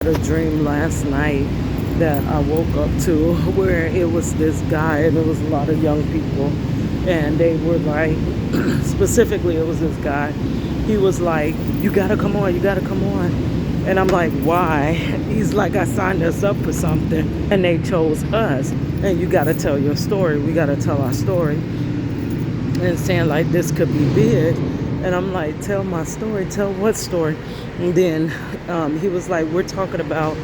A dream last night that I woke up to where it was this guy and it was a lot of young people and they were like specifically it was this guy. He was like, you gotta come on, you gotta come on. And I'm like, why? He's like, I signed us up for something and they chose us, and you gotta tell your story, we gotta tell our story, and saying like this could be big. And I'm like, tell my story. Tell what story? And then he was like, we're talking about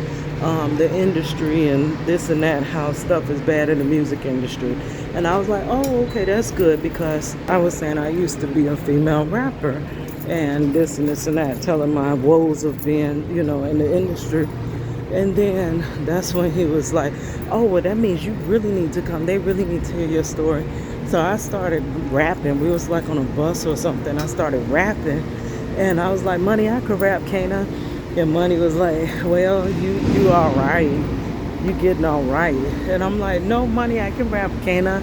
the industry and this and that, how stuff is bad in the music industry. And I was like, oh, okay, that's good, because I was saying I used to be a female rapper and this and this and that, telling my woes of being, in the industry. And then that's when he was like, oh, well, that means you really need to come. They really need to hear your story. So I started rapping. We was like on a bus or something. I started rapping. And I was like, Money, I could rap, can't I? And Money was like, well, you all right. You getting all right. And I'm like, no, Money, I can rap, can't I?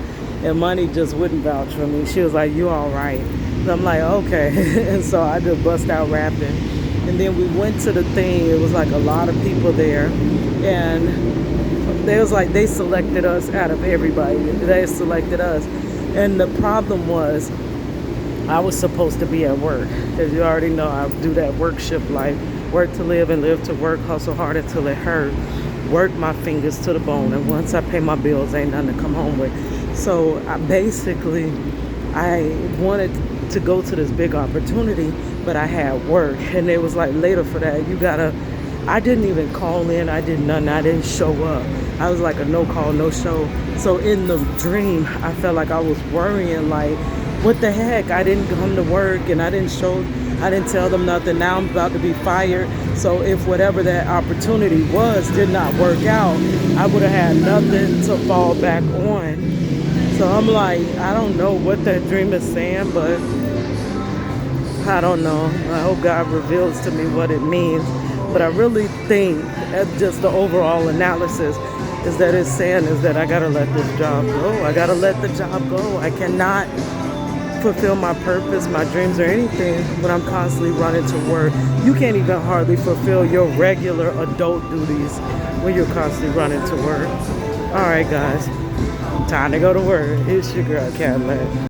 And Money just wouldn't vouch for me. She was like, you all right. And I'm like, okay. And so I just bust out rapping. And then we went to the thing. It was like a lot of people there. And they was like, they selected us out of everybody. They selected us. And the problem was, I was supposed to be at work. Because you already know I do that work shift life. Work to live and live to work. Hustle hard until it hurt. Work my fingers to the bone. And once I pay my bills, ain't nothing to come home with. So I wanted to go to this big opportunity, but I had work. And it was like, later for that, I didn't even call in. I did nothing. I didn't show up. I was like a no call, no show. So in the dream, I felt like I was worrying, like, what the heck? I didn't come to work and I didn't tell them nothing. Now I'm about to be fired. So if whatever that opportunity was did not work out, I would have had nothing to fall back on. So I'm like, I don't know what that dream is saying, but I don't know. I hope God reveals to me what it means. But I really think that just the overall analysis is that it's saying is that I gotta let this job go. I gotta let the job go. I cannot fulfill my purpose, my dreams, or anything when I'm constantly running to work. You can't even hardly fulfill your regular adult duties when you're constantly running to work. All right, guys, time to go to work. It's your girl, Cadillac.